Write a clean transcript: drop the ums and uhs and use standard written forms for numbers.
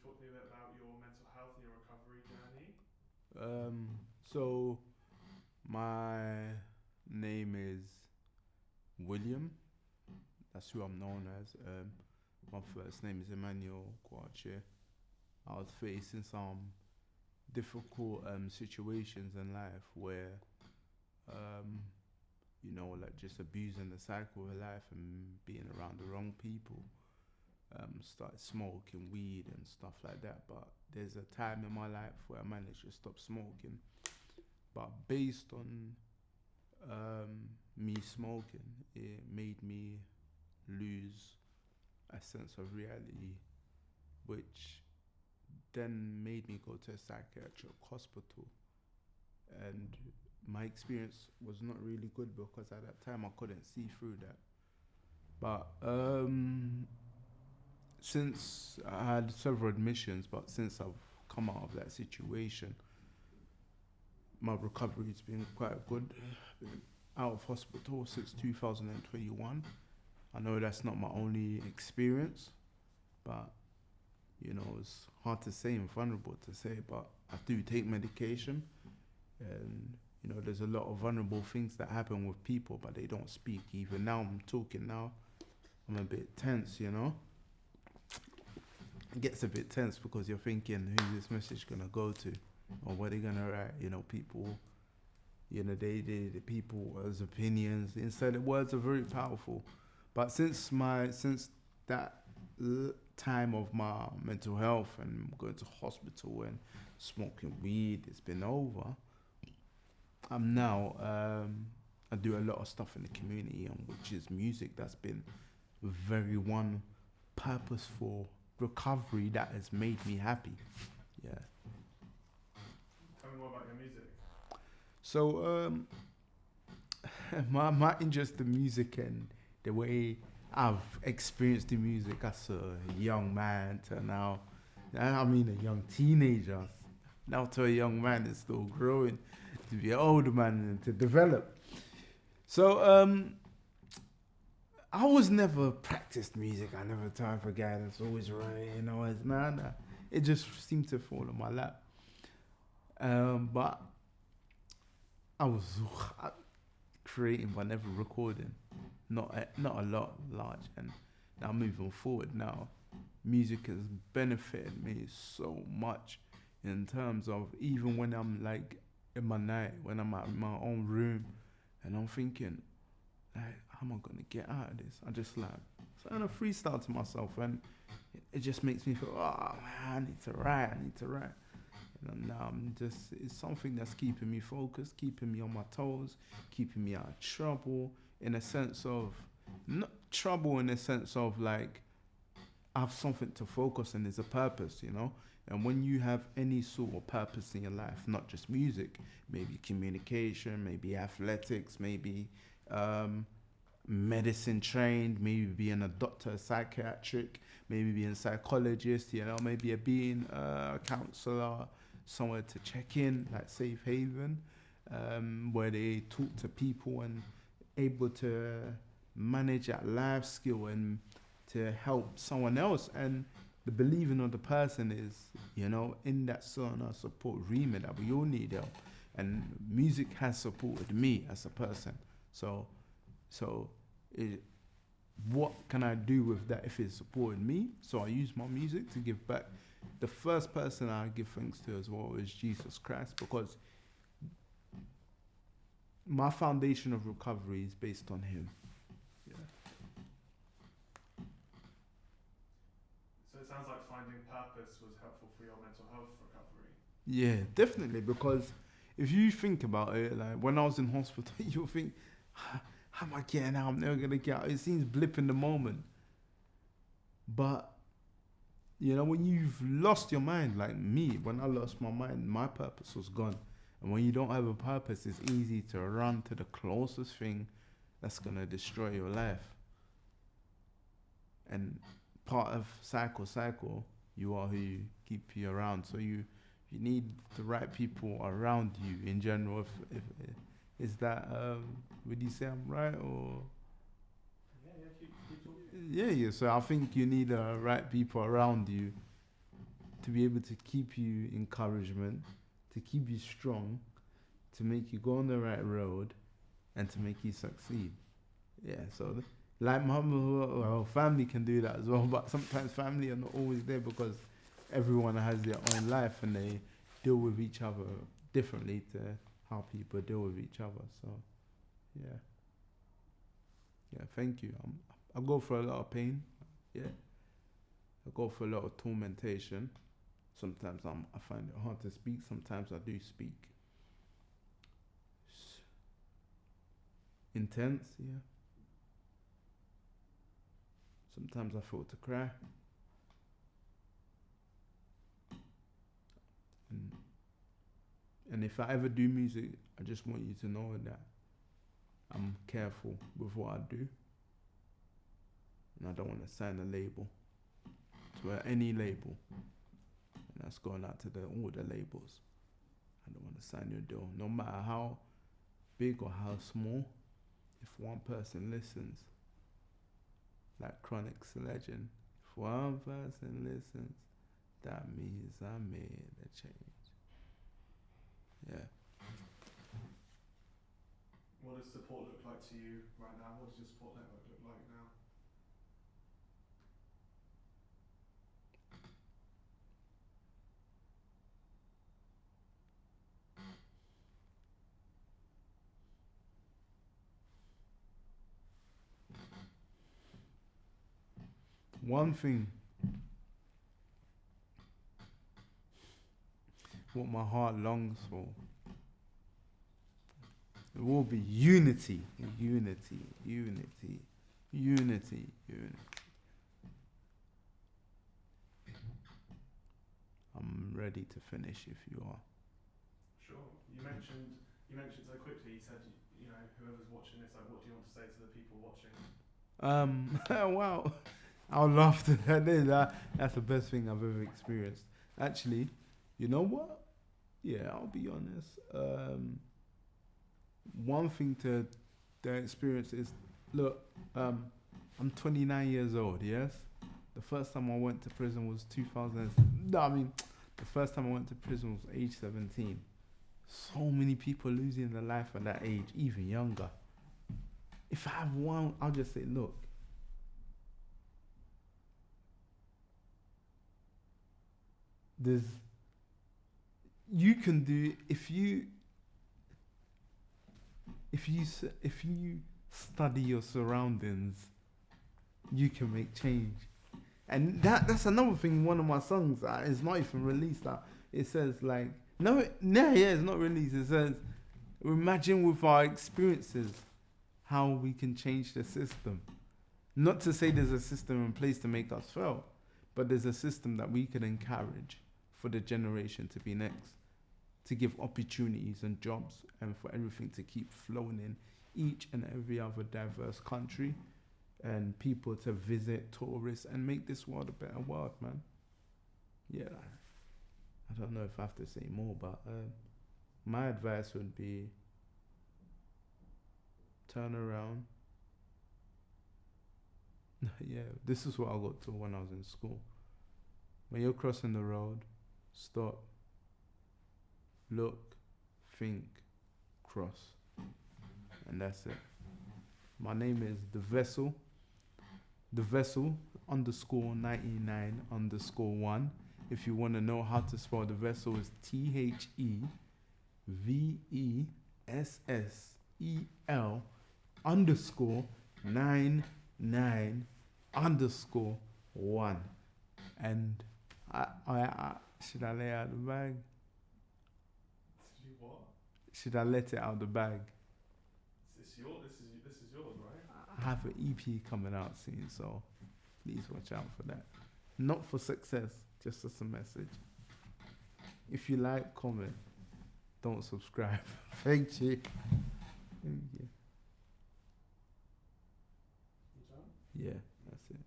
talk to me a bit about your mental health and your recovery journey? So my name is William. That's who I'm known as. My first name is Emmanuel Guache. I was facing some difficult situations in life where, um, like just abusing the cycle of life and being around the wrong people. Started smoking weed and stuff like that. But there's a time in my life where I managed to stop smoking. But based on me smoking, it made me lose a sense of reality, which then made me go to a psychiatric hospital. And my experience was not really good because at that time I couldn't see through that. But since I had several admissions, but since I've come out of that situation, my recovery's been quite good. Been out of hospital since 2021. I know that's not my only experience, but it's hard to say and vulnerable to say, but I do take medication, and there's a lot of vulnerable things that happen with people, but they don't speak. Even now, I'm talking now, I'm a bit tense. It gets a bit tense because you're thinking, who's this message gonna go to, or what are they gonna write? People. The people's opinions. Instead, the words are very powerful. But since that time of my mental health and going to hospital and smoking weed, it's been over. I'm now I do a lot of stuff in the community, and which is music. That's been very one purposeful recovery that has made me happy. Yeah. Tell me more about your music. So my interest in music and the way I've experienced the music as a young man to now, I mean a young teenager, now to a young man that's still growing, to be an older man and to develop. So I was never practiced music. I never tried for guidance. Always right, as man. It just seemed to fall in my lap. But I was creating but never recording. Not a lot large. And now moving forward now, music has benefited me so much in terms of even when I'm like in my night, when I'm at my own room and I'm thinking, like, how am I gonna get out of this? I just like kind of freestyle to myself, and it just makes me feel, oh man, I need to write. And now it's something that's keeping me focused, keeping me on my toes, keeping me out of trouble, in a sense of, not trouble in a sense of like, I have something to focus on, there's a purpose. And when you have any sort of purpose in your life, not just music, maybe communication, maybe athletics, maybe medicine trained, maybe being a doctor, a psychiatric, maybe being a psychologist, maybe being a counselor, somewhere to check in, like Safe Haven, where they talk to people and able to manage that life skill and to help someone else. And the believing of the person is, in that certain support remit that we all need help. And music has supported me as a person. So what can I do with that if it's supporting me? So I use my music to give back. The first person I give thanks to as well is Jesus Christ, because my foundation of recovery is based on him. Yeah. So it sounds like finding purpose was helpful for your mental health recovery. Yeah, definitely. Because if you think about it, like when I was in hospital, you'll think, how am I getting out? I'm never gonna get out. It seems blip in the moment. But when you've lost your mind, like me, when I lost my mind, my purpose was gone. And when you don't have a purpose, it's easy to run to the closest thing that's gonna destroy your life. And part of cycle, you are who you keep you around. So you need the right people around you in general. If is that would you say I'm right or? Keep talking. Yeah. So I think you need the right people around you to be able to keep you encouragement, to keep you strong, to make you go on the right road, and to make you succeed. Yeah, so like my well, family can do that as well, but sometimes family are not always there because everyone has their own life and they deal with each other differently to how people deal with each other. So, yeah. Yeah, thank you. I go for a lot of pain. Yeah. I go for a lot of tormentation. Sometimes I find it hard to speak. Sometimes I do speak. Intense, yeah. Sometimes I feel to cry. And if I ever do music, I just want you to know that I'm careful with what I do. And I don't want to sign a label to any label. And that's going out to all the labels. I don't want to sign your deal. No matter how big or how small, if one person listens, like Chronic's legend, if one person listens, that means I made a change. Yeah. What does support look like to you right now? What does your support network look like now? One thing, what my heart longs for, it will be unity, unity, unity, unity, unity. I'm ready to finish if you are. Sure. You mentioned so quickly. You said you know whoever's watching this. Like, what do you want to say to the people watching? Wow, I'll laugh to that. That's the best thing I've ever experienced. Actually, you know what? Yeah, I'll be honest. One thing to the experience is, look, I'm 29 years old, yes? The first time I went to prison was 2000. No, I mean, the first time I went to prison was age 17. So many people losing their life at that age, even younger. If I have one, I'll just say, look, you can do, if you study your surroundings, you can make change. And that's another thing. One of my songs is not even released. It says like, it's not released. It says, imagine with our experiences how we can change the system. Not to say there's a system in place to make us fail, but there's a system that we can encourage for the generation to be next, to give opportunities and jobs, and for everything to keep flowing in each and every other diverse country, and people to visit, tourists, and make this world a better world, man. Yeah, I don't know if I have to say more, but my advice would be turn around. Yeah, this is what I got to when I was in school. When you're crossing the road, stop, look, think, cross. And that's it. My name is The Vessel. The Vessel _99_1. If you want to know how to spell The Vessel, is THEVESSEL_99_1. And I should I lay out the bag? Did you what? Should I let it out the bag? This is yours, right? I have an EP coming out soon, so please watch out for that. Not for success, just as a message. If you like, comment. Don't subscribe. Thank you. Thank you. You done? Yeah, that's it.